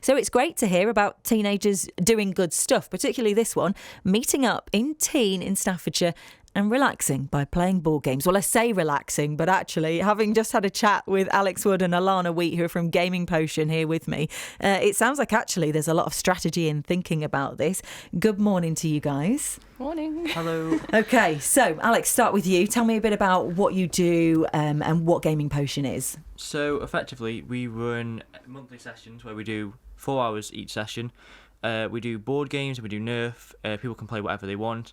So it's great to hear about teenagers doing good stuff, particularly this one, meeting up in Staffordshire and relaxing by playing board games. Well, I say relaxing, but actually, having just had a chat with Alex Wood and Alana Wheat, who are from Gaming Potion here with me, it sounds like actually there's a lot of strategy in thinking about this. Good morning to you guys. Morning. Hello. Okay, so Alex, start with you. Tell me a bit about what you do and what Gaming Potion is. So effectively, we run monthly sessions where we do 4 hours each session. We do board games, we do Nerf. People can play whatever they want.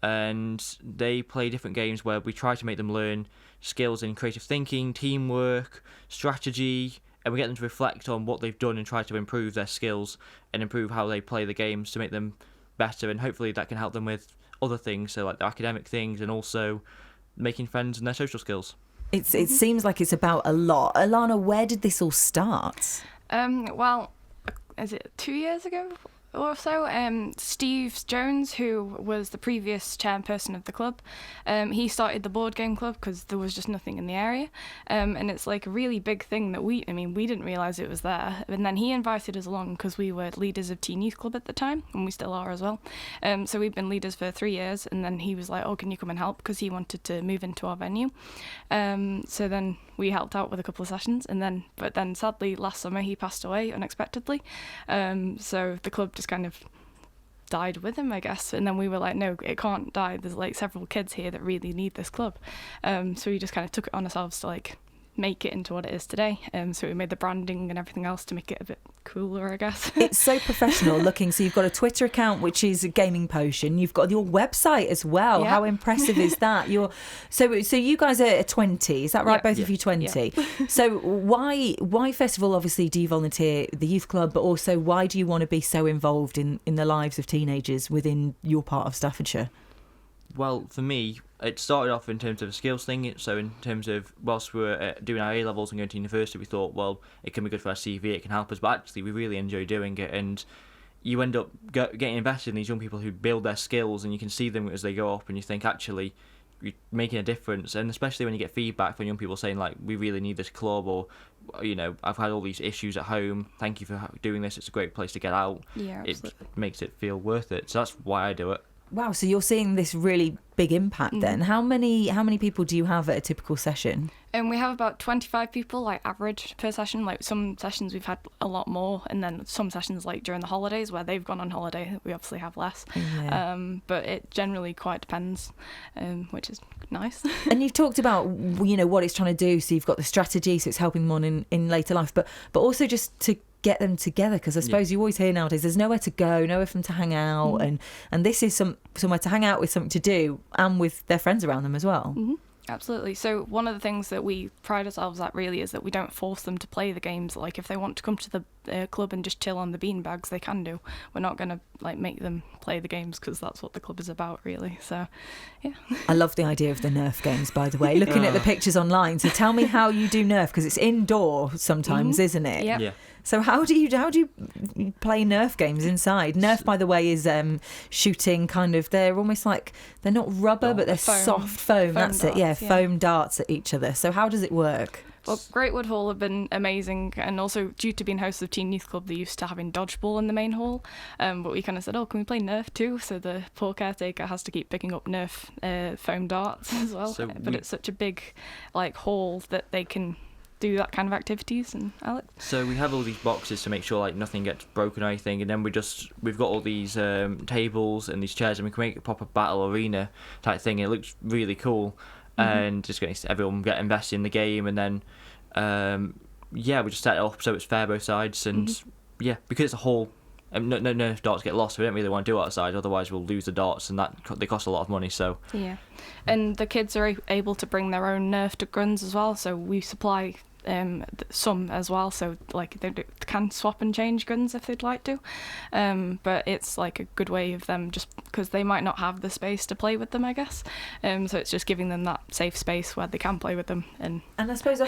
And they play different games where we try to make them learn skills in creative thinking, teamwork, strategy, and we get them to reflect on what they've done and try to improve their skills and improve how they play the games to make them better, and hopefully that can help them with other things, so like the academic things and also making friends and their social skills. It seems like it's about a lot. Alana, where did this all start? Well, is it 2 years ago or so? Steve Jones, who was the previous chairperson of the club, he started the board game club because there was just nothing in the area, and it's like a really big thing that we didn't realise it was there, and then he invited us along because we were leaders of Teen Youth Club at the time, and we still are as well. So we've been leaders for 3 years, and then he was like, oh, can you come and help, because he wanted to move into our venue. So then we helped out with a couple of sessions, but then sadly last summer he passed away unexpectedly, so the club just kind of died with him, I guess. And then we were like, no, it can't die, there's like several kids here that really need this club. So we just kind of took it on ourselves to like make it into what it is today. So we made the branding and everything else to make it a bit cooler, I guess. It's so professional looking. So you've got a Twitter account, which is Gaming Potion. You've got your website as well. Yeah. How impressive is that? So you guys are 20, is that right? Both of you 20. Yeah. So why first of all, obviously, do you volunteer at the youth club, but also why do you want to be so involved in the lives of teenagers within your part of Staffordshire? Well, for me, it started off in terms of a skills thing. So in terms of, whilst we were doing our A-levels and going to university, we thought, well, it can be good for our CV, it can help us. But actually, we really enjoy doing it. And you end up getting invested in these young people who build their skills, and you can see them as they go up, and you think, actually, you're making a difference. And especially when you get feedback from young people saying, like, we really need this club, or, you know, I've had all these issues at home, thank you for doing this, it's a great place to get out. Yeah, absolutely. It makes it feel worth it. So that's why I do it. Wow, so you're seeing this really big impact then. How many people do you have at a typical session? And we have about 25 people, like average per session. Like some sessions we've had a lot more, and then some sessions like during the holidays where they've gone on holiday, we obviously have less. Yeah. But it generally quite depends, which is nice. And you've talked about, you know, what it's trying to do. So you've got the strategy, so it's helping them on in later life, but also just to get them together, because I suppose you always hear nowadays there's nowhere to go, nowhere for them to hang out, and this is somewhere to hang out with, something to do, and with their friends around them as well. Mm-hmm. Absolutely. So one of the things that we pride ourselves at really is that we don't force them to play the games. Like if they want to come to the club and just chill on the beanbags, they can do. We're not going to like make them play the games, because that's what the club is about, really. So yeah. I love the idea of the Nerf games, by the way, looking at the pictures online. So tell me how you do Nerf, because it's indoor sometimes, isn't it? Yep. Yeah. So how do you play Nerf games inside? Nerf, by the way, is shooting kind of, they're almost like, they're not rubber, but they're soft foam. That's darts, it, yeah, foam darts at each other. So how does it work? Well, Greatwood Hall have been amazing, and also due to being hosts of Teen Youth Club, they used to having dodgeball in the main hall, but we kind of said, oh, can we play Nerf too? So the poor caretaker has to keep picking up Nerf foam darts as well. But it's such a big like hall that they can do that kind of activities. And Alex? So we have all these boxes to make sure like nothing gets broken or anything, and then we've got all these tables and these chairs, and we can make a proper battle arena type thing. It looks really cool. And just getting everyone get invested in the game, and then we just set it up so it's fair both sides, and because it's a whole no Nerf darts get lost, we don't really want to do it outside, otherwise we'll lose the darts, and they cost a lot of money. So and the kids are able to bring their own Nerf guns as well, so we supply some as well, so like they can swap and change guns if they'd like to, but it's like a good way of them, just because they might not have the space to play with them, I guess, so it's just giving them that safe space where they can play with them. And I suppose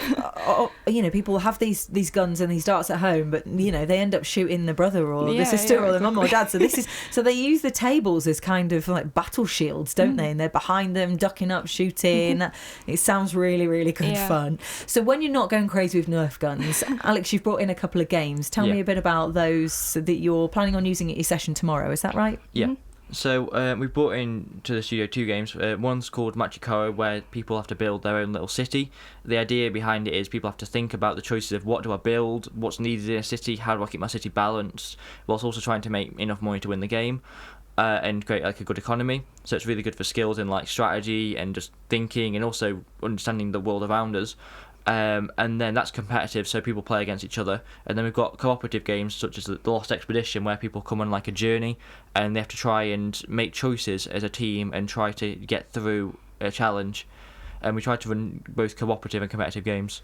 people have these guns and these darts at home, but they end up shooting the brother or the sister or the mum or dad, so they use the tables as kind of like battle shields, don't they, and they're behind them ducking up, shooting. It sounds really, really good fun. So when you're not going going crazy with Nerf guns. Alex, you've brought in a couple of games. Tell me a bit about those that you're planning on using at your session tomorrow. Is that right? Yeah. Mm-hmm. So we brought in to the studio 2 games. One's called Machikoro, where people have to build their own little city. The idea behind it is people have to think about the choices of what do I build, what's needed in a city, how do I keep my city balanced, whilst also trying to make enough money to win the game. And create like a good economy. So it's really good for skills in like strategy and just thinking and also understanding the world around us. And then that's competitive, so people play against each other. And then we've got cooperative games such as the Lost Expedition, where people come on like a journey and they have to try and make choices as a team and try to get through a challenge. And we try to run both cooperative and competitive games.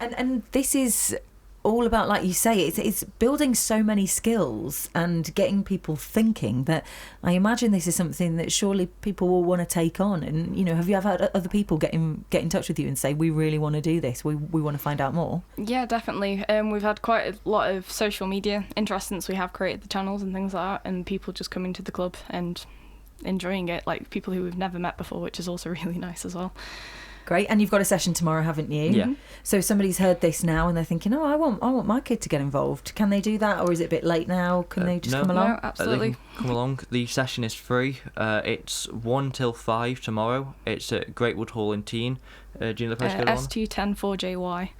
And this is all about, like you say, it's building so many skills and getting people thinking that I imagine this is something that surely people will want to take on. And, you know, have you ever had other people get in touch with you and say, we really want to do this, we want to find out more? Yeah, definitely. We've had quite a lot of social media interest since we have created the channels and things like that, and people just coming to the club and enjoying it, like people who we've never met before, which is also really nice as well. Great. And you've got a session tomorrow, haven't you? Yeah. So somebody's heard this now and they're thinking, I want my kid to get involved. Can they do that, or is it a bit late now? Can they just come along? No, absolutely. They can come along. The session is free. It's 1 till 5 tomorrow. It's at Greatwood Hall in Teen. Do you know the postcode? ST104JY.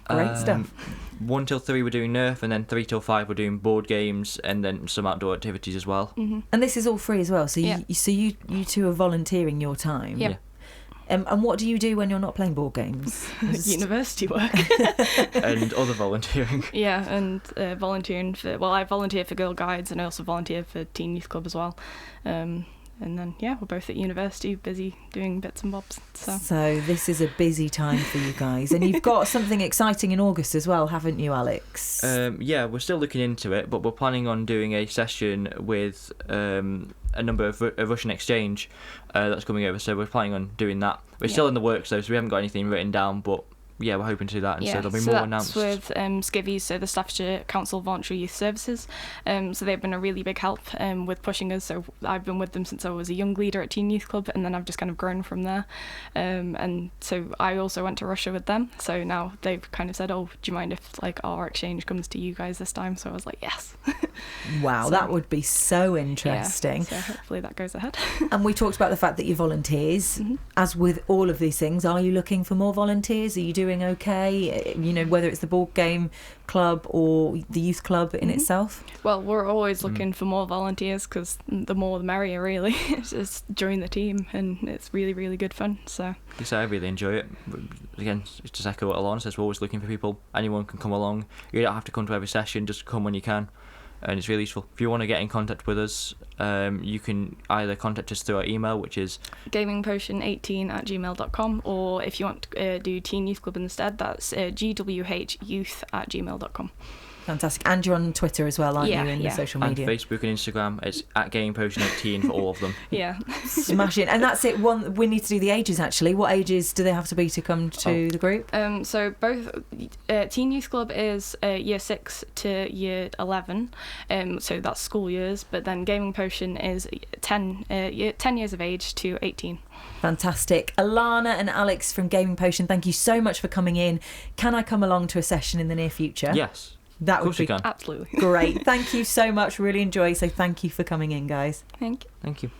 Great stuff. 1 till 3 we're doing Nerf, and then 3 till 5 we're doing board games, and then some outdoor activities as well. Mm-hmm. And this is all free as well. So Yeah. you two are volunteering your time. Yeah. And what do you do when you're not playing board games? University work. And other volunteering. Yeah, and volunteering for, I volunteer for Girl Guides, and I also volunteer for Teen Youth Club as well. And then, we're both at university, busy doing bits and bobs. So this is a busy time for you guys. And you've got something exciting in August as well, haven't you, Alex? Yeah, we're still looking into it, but we're planning on doing a session with a number of Russian exchange that's coming over, so we're planning on doing that. We're still in the works though, so we haven't got anything written down, but yeah, we're hoping to do that, and so there'll be more announced. That's with Skivvies, so the Staffordshire Council Voluntary Youth Services. So they've been a really big help with pushing us. So I've been with them since I was a young leader at Teen Youth Club, and then I've just kind of grown from there. And so I also went to Russia with them. So now they've kind of said, "Oh, do you mind if like our exchange comes to you guys this time?" So I was like, "Yes." Wow, so, that would be so interesting. Yeah, so hopefully that goes ahead. And we talked about the fact that you're volunteers. Mm-hmm. As with all of these things, are you looking for more volunteers? Are you doing okay? You know, whether it's the board game club or the youth club in itself? Well, we're always looking for more volunteers, because the more the merrier, really. Just join the team, and it's really, really good fun. So yes, I really enjoy it. Again, just echo what Alana says, we're always looking for people. Anyone can come along. You don't have to come to every session, just come when you can. And it's really useful. If you want to get in contact with us, you can either contact us through our email, which is gamingpotion18@gmail.com, or if you want to do Teen Youth Club instead, that's gwhyouth@gmail.com. Fantastic. And you're on Twitter as well, aren't you, in the social media? And Facebook and Instagram. It's at GamingPotion18 for all of them. Yeah. Smashing. And that's it. We need to do the ages, actually. What ages do they have to be to come to the group? So both Teen Youth Club is year 6 to year 11. So that's school years. But then Gaming Potion is 10 years of age to 18. Fantastic. Alana and Alex from Gaming Potion, thank you so much for coming in. Can I come along to a session in the near future? Yes. That would be absolutely great. Thank you so much. Really enjoy. So thank you for coming in, guys. Thank you. Thank you.